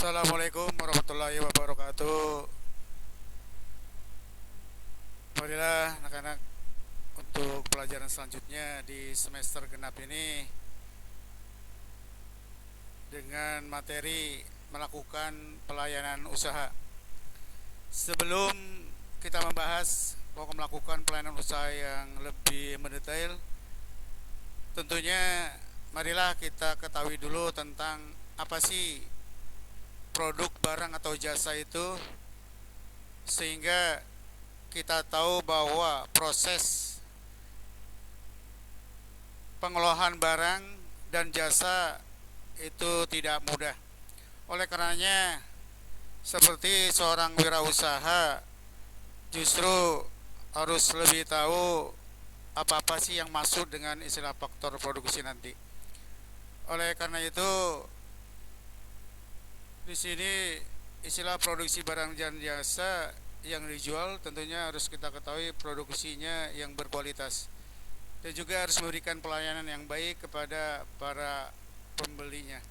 Assalamualaikum warahmatullahi wabarakatuh. Marilah anak-anak, untuk pelajaran selanjutnya di semester genap ini dengan materi melakukan pelayanan usaha. Sebelum kita membahas pokok melakukan pelayanan usaha yang lebih mendetail, tentunya marilah kita ketahui dulu tentang apa sih produk, barang, atau jasa itu, sehingga kita tahu bahwa proses pengelolaan barang dan jasa itu tidak mudah. Oleh karenanya, seperti seorang wirausaha justru harus lebih tahu apa-apa sih yang masuk dengan istilah faktor produksi nanti. Oleh karena itu, di sini istilah produksi barang dan jasa yang dijual tentunya harus kita ketahui produksinya yang berkualitas dan juga harus memberikan pelayanan yang baik kepada para pembelinya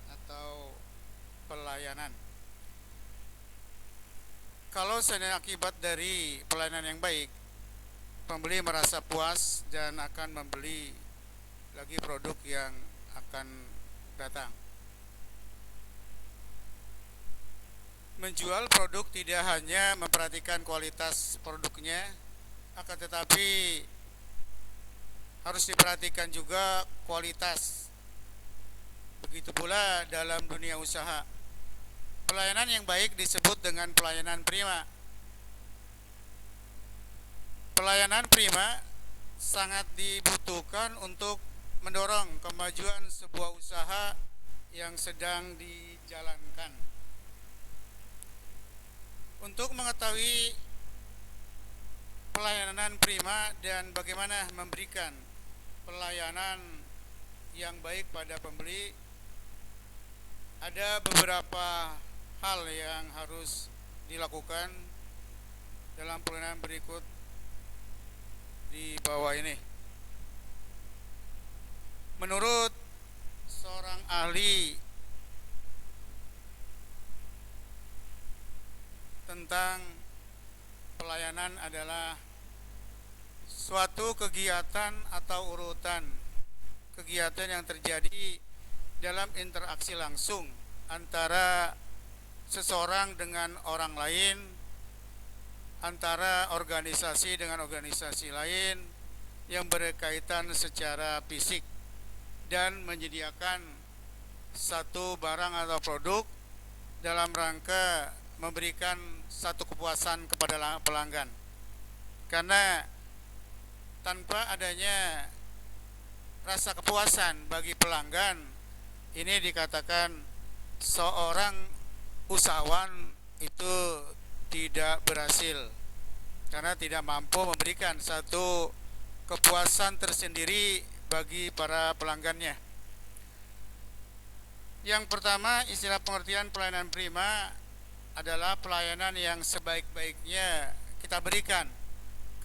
atau pelayanan. Kalau seandainya akibat dari pelayanan yang baik, pembeli merasa puas dan akan membeli lagi produk yang akan datang. Menjual produk tidak hanya memperhatikan kualitas produknya, akan tetapi harus diperhatikan juga kualitas. Begitu pula dalam dunia usaha. Pelayanan yang baik disebut dengan pelayanan prima. Pelayanan prima sangat dibutuhkan untuk mendorong kemajuan sebuah usaha yang sedang dijalankan. Untuk mengetahui pelayanan prima dan bagaimana memberikan pelayanan yang baik pada pembeli, ada beberapa hal yang harus dilakukan dalam pelayanan berikut di bawah ini. Menurut seorang ahli tentang pelayanan adalah suatu kegiatan atau urutan kegiatan yang terjadi dalam interaksi langsung antara seseorang dengan orang lain, antara organisasi dengan organisasi lain yang berkaitan secara fisik, dan menyediakan satu barang atau produk dalam rangka memberikan satu kepuasan kepada pelanggan. Karena tanpa adanya rasa kepuasan bagi pelanggan, ini dikatakan seorang usahawan itu tidak berhasil, karena tidak mampu memberikan satu kepuasan tersendiri bagi para pelanggannya. Yang pertama, istilah pengertian pelayanan prima adalah pelayanan yang sebaik-baiknya kita berikan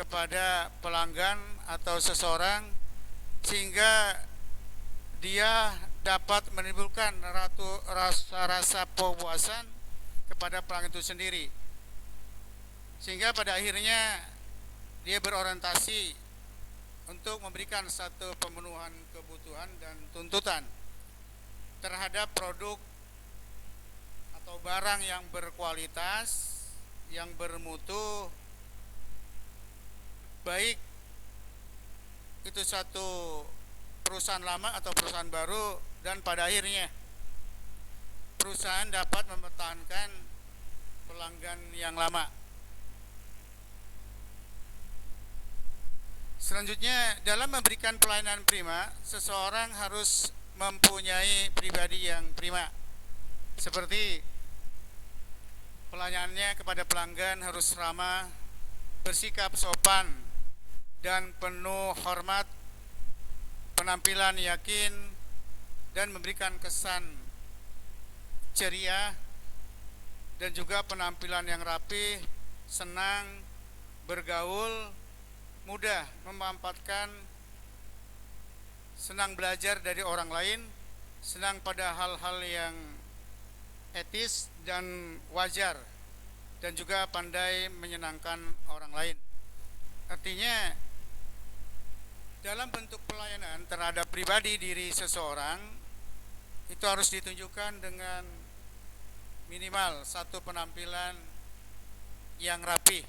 kepada pelanggan atau seseorang, sehingga dia dapat menimbulkan rasa kepuasan kepada pelanggan itu sendiri, sehingga pada akhirnya dia berorientasi untuk memberikan satu pemenuhan kebutuhan dan tuntutan terhadap produk atau barang yang berkualitas, yang bermutu, baik itu satu perusahaan lama atau perusahaan baru, dan pada akhirnya perusahaan dapat mempertahankan pelanggan yang lama. Selanjutnya, dalam memberikan pelayanan prima, seseorang harus mempunyai pribadi yang prima, seperti pelayanannya kepada pelanggan harus ramah, bersikap sopan dan penuh hormat, penampilan yakin, dan memberikan kesan ceria, dan juga penampilan yang rapi, senang bergaul, mudah memanfaatkan, senang belajar dari orang lain, senang pada hal-hal yang etis dan wajar, dan juga pandai menyenangkan orang lain. Artinya dalam bentuk pelayanan terhadap pribadi diri seseorang itu harus ditunjukkan dengan minimal satu penampilan yang rapi.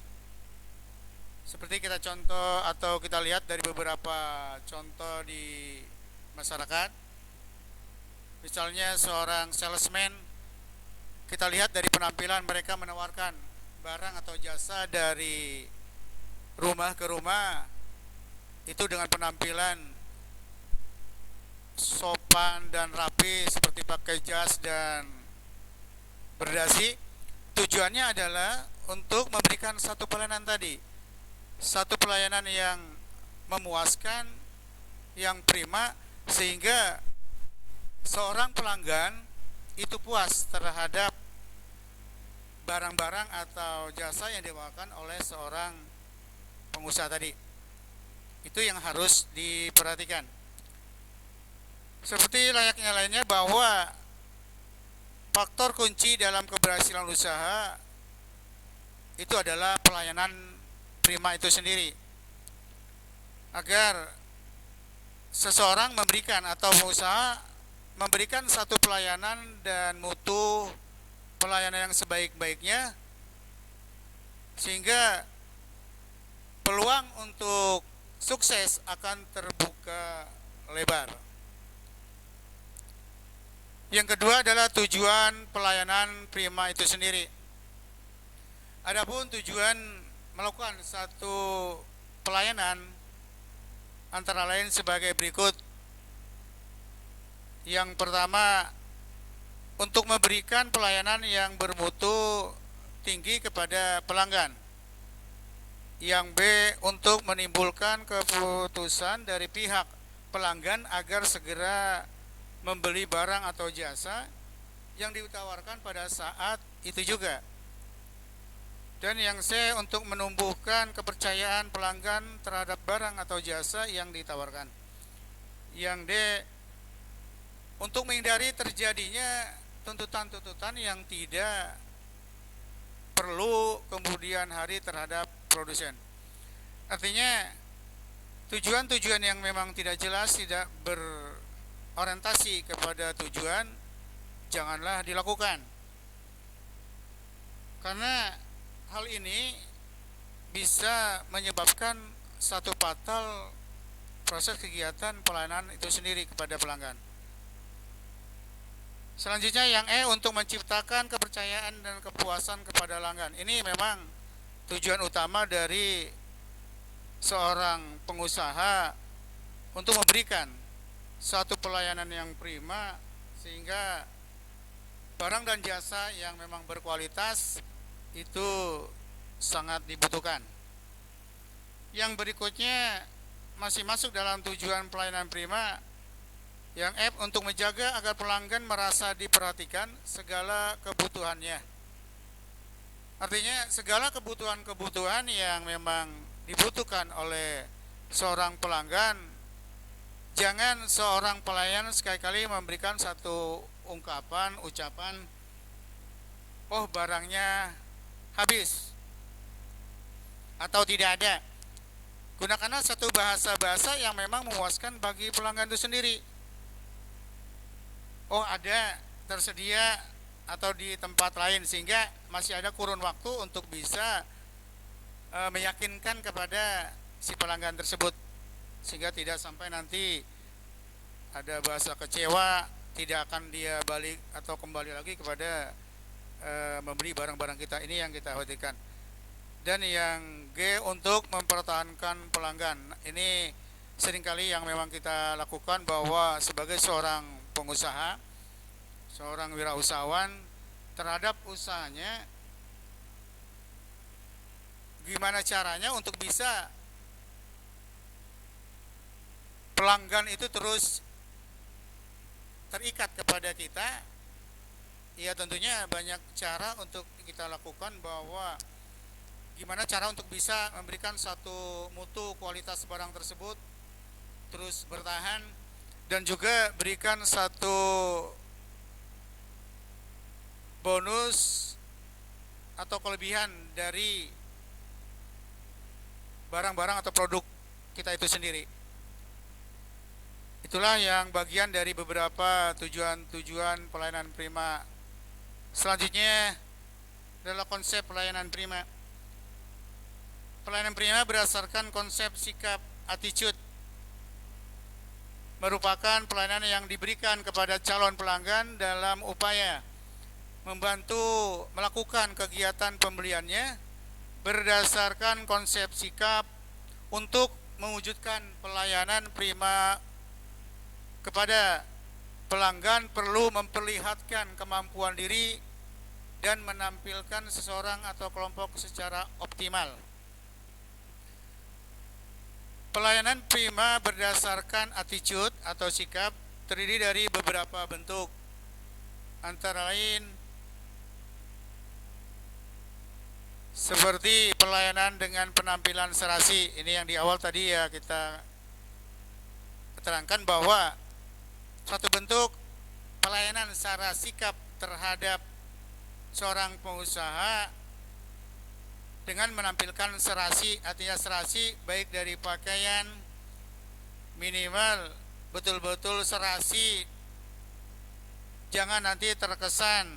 Seperti kita contoh atau kita lihat dari beberapa contoh di masyarakat. Misalnya seorang salesman, kita lihat dari penampilan mereka menawarkan barang atau jasa dari rumah ke rumah, itu dengan penampilan sopan dan rapi seperti pakai jas dan berdasi. Tujuannya adalah untuk memberikan satu pelayanan tadi, satu pelayanan yang memuaskan, yang prima, sehingga seorang pelanggan itu puas terhadap barang-barang atau jasa yang dibawakan oleh seorang pengusaha tadi. Itu yang harus diperhatikan. Seperti layaknya lainnya, bahwa faktor kunci dalam keberhasilan usaha itu adalah pelayanan prima itu sendiri. Agar seseorang memberikan atau pengusaha memberikan satu pelayanan dan mutu pelayanan yang sebaik-baiknya, sehingga peluang untuk sukses akan terbuka lebar. Yang kedua adalah tujuan pelayanan prima itu sendiri. Adapun tujuan melakukan satu pelayanan antara lain sebagai berikut. Yang pertama, untuk memberikan pelayanan yang bermutu tinggi kepada pelanggan. Yang B, untuk menimbulkan keputusan dari pihak pelanggan agar segera membeli barang atau jasa yang ditawarkan pada saat itu juga. Dan yang C, untuk menumbuhkan kepercayaan pelanggan terhadap barang atau jasa yang ditawarkan. Yang D, untuk menghindari terjadinya tuntutan-tuntutan yang tidak perlu kemudian hari terhadap produsen. Artinya tujuan-tujuan yang memang tidak jelas, tidak berorientasi kepada tujuan, janganlah dilakukan. Karena hal ini bisa menyebabkan satu fatal proses kegiatan pelayanan itu sendiri kepada pelanggan. Selanjutnya yang E, untuk menciptakan kepercayaan dan kepuasan kepada pelanggan. Ini memang tujuan utama dari seorang pengusaha untuk memberikan satu pelayanan yang prima, sehingga barang dan jasa yang memang berkualitas itu sangat dibutuhkan. Yang berikutnya masih masuk dalam tujuan pelayanan prima. Yang F, untuk menjaga agar pelanggan merasa diperhatikan segala kebutuhannya. Artinya segala kebutuhan-kebutuhan yang memang dibutuhkan oleh seorang pelanggan, jangan seorang pelayan sekali-kali memberikan satu ucapan, oh barangnya habis atau tidak ada. Gunakanlah satu bahasa-bahasa yang memang memuaskan bagi pelanggan itu sendiri. Oh ada, tersedia atau di tempat lain, sehingga masih ada kurun waktu untuk bisa meyakinkan kepada si pelanggan tersebut, sehingga tidak sampai nanti ada bahasa kecewa, tidak akan dia balik atau kembali lagi kepada membeli barang-barang kita. Ini yang kita khawatirkan. Dan yang G, untuk mempertahankan pelanggan. Ini seringkali yang memang kita lakukan, bahwa sebagai seorang pengusaha, seorang wirausahawan, terhadap usahanya gimana caranya untuk bisa pelanggan itu terus terikat kepada kita. Ya tentunya banyak cara untuk kita lakukan, bahwa gimana cara untuk bisa memberikan satu mutu kualitas barang tersebut terus bertahan, dan juga berikan satu bonus atau kelebihan dari barang-barang atau produk kita itu sendiri. Itulah yang bagian dari beberapa tujuan-tujuan pelayanan prima. Selanjutnya adalah konsep pelayanan prima. Pelayanan prima berdasarkan konsep sikap attitude, merupakan pelayanan yang diberikan kepada calon pelanggan dalam upaya membantu melakukan kegiatan pembeliannya berdasarkan konsep sikap untuk mewujudkan pelayanan prima kepada pelanggan. Perlu memperlihatkan kemampuan diri dan menampilkan seseorang atau kelompok secara optimal. Pelayanan prima berdasarkan attitude atau sikap terdiri dari beberapa bentuk, antara lain seperti pelayanan dengan penampilan serasi. Ini yang di awal tadi ya kita keterangkan bahwa suatu bentuk pelayanan secara sikap terhadap seorang pengusaha dengan menampilkan serasi, artinya serasi baik dari pakaian, minimal betul-betul serasi, jangan nanti terkesan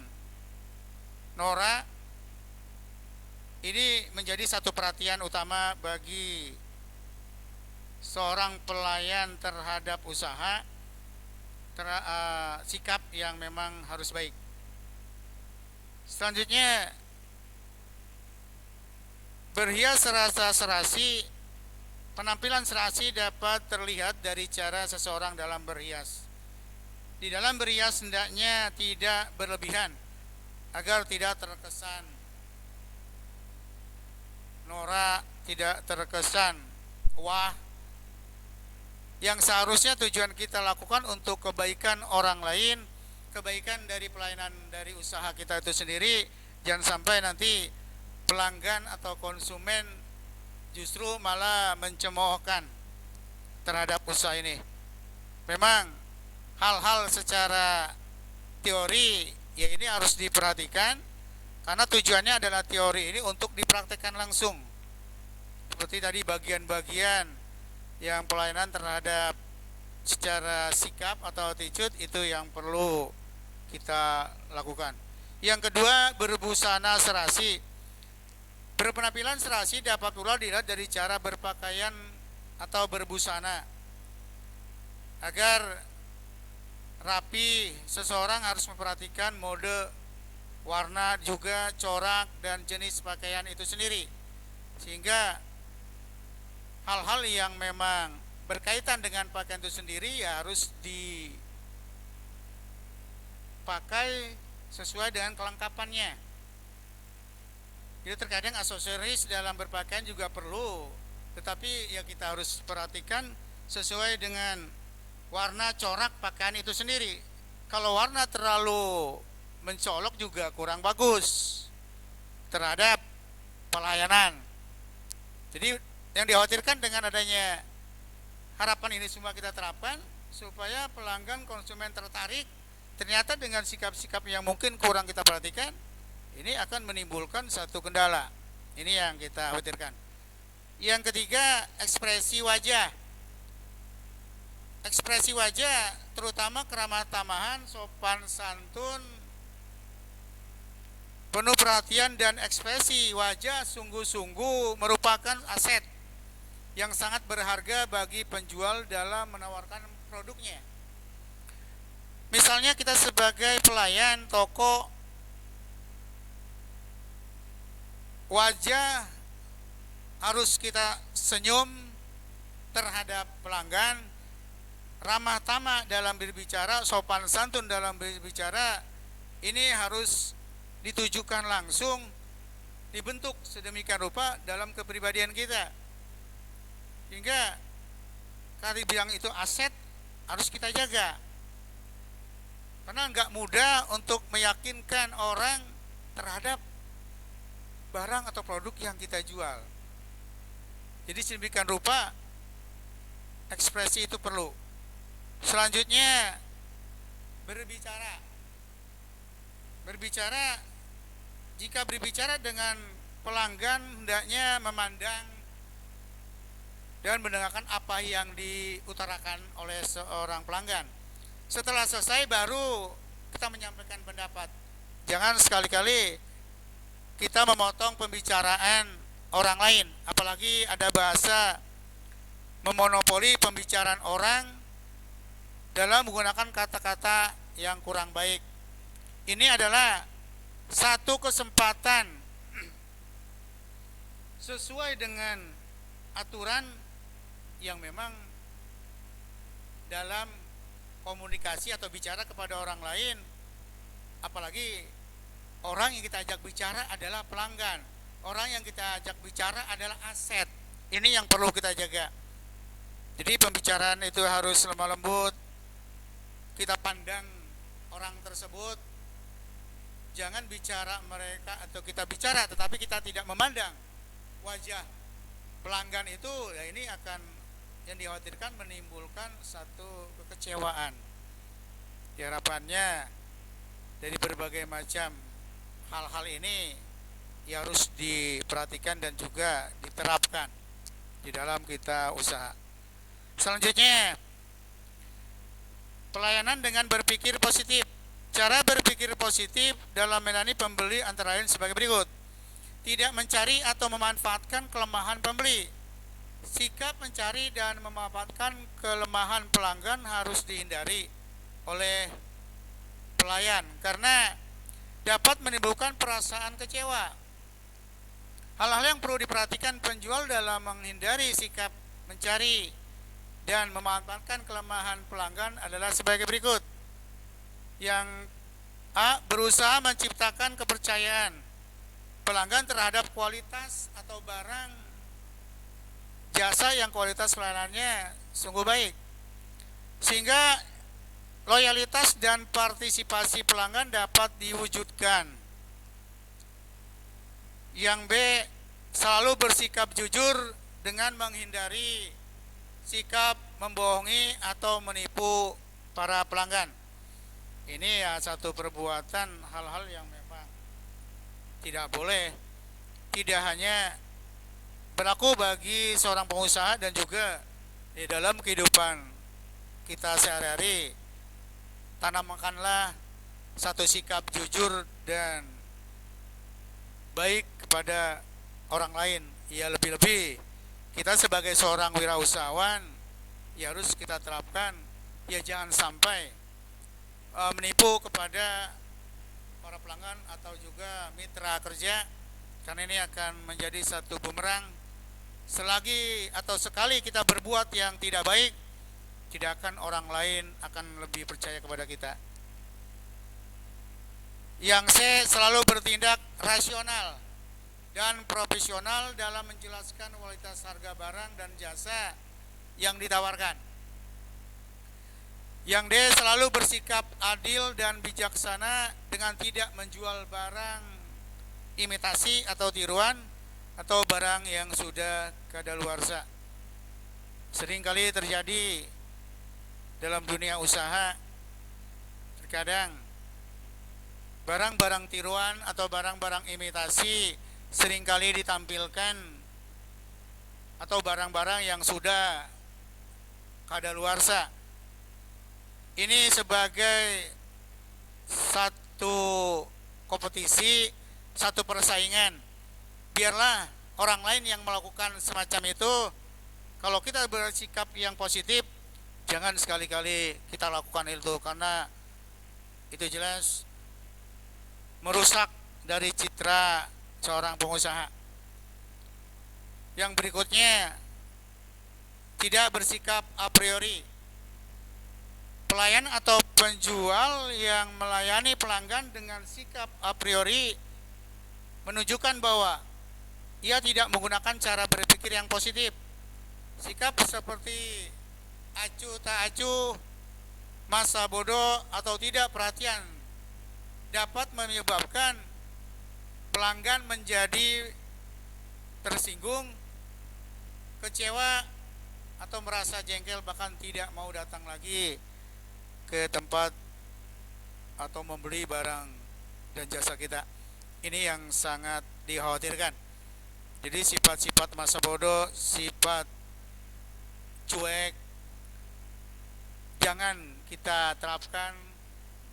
norak. Ini menjadi satu perhatian utama bagi seorang pelayan terhadap usaha, sikap yang memang harus baik. Selanjutnya, berhias serasa serasi. Penampilan serasi dapat terlihat dari cara seseorang dalam berhias. Di dalam berhias hendaknya tidak berlebihan agar tidak terkesan norak, tidak terkesan wah. Yang seharusnya tujuan kita lakukan untuk kebaikan orang lain, kebaikan dari pelayanan dari usaha kita itu sendiri. Jangan sampai nanti pelanggan atau konsumen justru malah mencemoohkan terhadap usaha ini. Memang hal-hal secara teori ya ini harus diperhatikan, karena tujuannya adalah teori ini untuk dipraktekkan langsung. Seperti tadi bagian-bagian yang pelayanan terhadap secara sikap atau attitude itu yang perlu kita lakukan. Yang kedua, berbusana serasi. Berpenampilan serasi dapat pula dilihat dari cara berpakaian atau berbusana. Agar rapi, seseorang harus memperhatikan mode, warna, juga corak dan jenis pakaian itu sendiri. Sehingga hal-hal yang memang berkaitan dengan pakaian itu sendiri ya harus dipakai sesuai dengan kelengkapannya. Jadi terkadang aksesoris dalam berpakaian juga perlu, tetapi ya kita harus perhatikan sesuai dengan warna corak pakaian itu sendiri. Kalau warna terlalu mencolok juga kurang bagus terhadap pelayanan. Jadi yang dikhawatirkan dengan adanya harapan ini semua kita terapkan supaya pelanggan konsumen tertarik, ternyata dengan sikap-sikap yang mungkin kurang kita perhatikan, ini akan menimbulkan satu kendala. Ini yang kita khawatirkan. Yang ketiga, ekspresi wajah. Ekspresi wajah terutama keramah tamahan, sopan santun, penuh perhatian dan ekspresi wajah sungguh-sungguh merupakan aset yang sangat berharga bagi penjual dalam menawarkan produknya. Misalnya kita sebagai pelayan toko, wajah harus kita senyum terhadap pelanggan, ramah tamah dalam berbicara, sopan santun dalam berbicara. Ini harus ditujukan langsung, dibentuk sedemikian rupa dalam kepribadian kita. Hingga kalau dibilang itu aset, harus kita jaga. Karena nggak mudah untuk meyakinkan orang terhadap barang atau produk yang kita jual. Jadi sedemikian rupa ekspresi itu perlu. Selanjutnya, berbicara. Berbicara, jika berbicara dengan pelanggan, hendaknya memandang dan mendengarkan apa yang diutarakan oleh seorang pelanggan. Setelah selesai baru kita menyampaikan pendapat. Jangan sekali-kali kita memotong pembicaraan orang lain, apalagi ada bahasa memonopoli pembicaraan orang dalam menggunakan kata-kata yang kurang baik. Ini adalah satu kesempatan sesuai dengan aturan yang memang dalam komunikasi atau bicara kepada orang lain, apalagi orang yang kita ajak bicara adalah pelanggan, orang yang kita ajak bicara adalah aset. Ini yang perlu kita jaga. Jadi pembicaraan itu harus lemah lembut, kita pandang orang tersebut, jangan bicara mereka atau kita bicara tetapi kita tidak memandang wajah pelanggan itu. Ya ini akan, yang dikhawatirkan menimbulkan satu kekecewaan. Harapannya dari berbagai macam hal-hal ini ya harus diperhatikan dan juga diterapkan di dalam kita usaha. Selanjutnya, pelayanan dengan berpikir positif. Cara berpikir positif dalam melayani pembeli antara lain sebagai berikut. Tidak mencari atau memanfaatkan kelemahan pembeli. Sikap mencari dan memanfaatkan kelemahan pelanggan harus dihindari oleh pelayan karena dapat menimbulkan perasaan kecewa. Hal-hal yang perlu diperhatikan penjual dalam menghindari sikap mencari dan memanfaatkan kelemahan pelanggan adalah sebagai berikut. Yang A, berusaha menciptakan kepercayaan pelanggan terhadap kualitas atau barang jasa yang kualitas pelayanannya sungguh baik, sehingga loyalitas dan partisipasi pelanggan dapat diwujudkan. Yang B, selalu bersikap jujur dengan menghindari sikap membohongi atau menipu para pelanggan. Ini ya satu perbuatan hal-hal yang memang tidak boleh, tidak hanya berlaku bagi seorang pengusaha dan juga di dalam kehidupan kita sehari-hari. Tanamkanlah satu sikap jujur dan baik kepada orang lain. Ya lebih-lebih kita sebagai seorang wirausahawan ya harus kita terapkan, ya jangan sampai menipu kepada para pelanggan atau juga mitra kerja, karena ini akan menjadi satu bumerang. Selagi atau sekali kita berbuat yang tidak baik, tidak akan orang lain akan lebih percaya kepada kita. Yang C, selalu bertindak rasional dan profesional dalam menjelaskan kualitas harga barang dan jasa yang ditawarkan. Yang D, selalu bersikap adil dan bijaksana dengan tidak menjual barang imitasi atau tiruan atau barang yang sudah kadaluarsa. Seringkali terjadi dalam dunia usaha, terkadang barang-barang tiruan atau barang-barang imitasi seringkali ditampilkan, atau barang-barang yang sudah kadaluarsa. Ini sebagai satu kompetisi, satu persaingan. Biarlah orang lain yang melakukan semacam itu. Kalau kita bersikap yang positif, jangan sekali-kali kita lakukan itu, karena itu jelas merusak dari citra seorang pengusaha. Yang berikutnya, tidak bersikap a priori. Pelayan atau penjual yang melayani pelanggan dengan sikap a priori menunjukkan bahwa ia tidak menggunakan cara berpikir yang positif. Sikap seperti acuh tak acuh, masa bodoh, atau tidak perhatian dapat menyebabkan pelanggan menjadi tersinggung, kecewa, atau merasa jengkel, bahkan tidak mau datang lagi ke tempat atau membeli barang dan jasa kita. Ini yang sangat dikhawatirkan. Jadi sifat-sifat masa bodoh, sifat cuek, jangan kita terapkan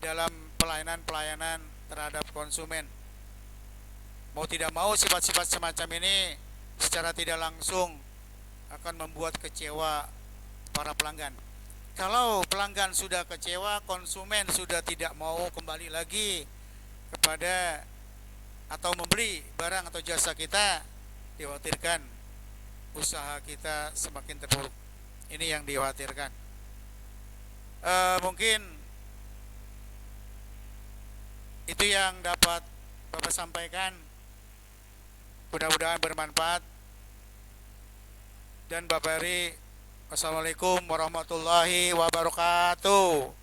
dalam pelayanan-pelayanan terhadap konsumen. Mau tidak mau sifat-sifat semacam ini secara tidak langsung akan membuat kecewa para pelanggan. Kalau pelanggan sudah kecewa, konsumen sudah tidak mau kembali lagi kepada atau membeli barang atau jasa kita, dikhawatirkan usaha kita semakin terpuruk. Ini yang dikhawatirkan. Mungkin itu yang dapat Bapak sampaikan. Mudah-mudahan bermanfaat. Dan Bapak Heri, wassalamualaikum warahmatullahi wabarakatuh.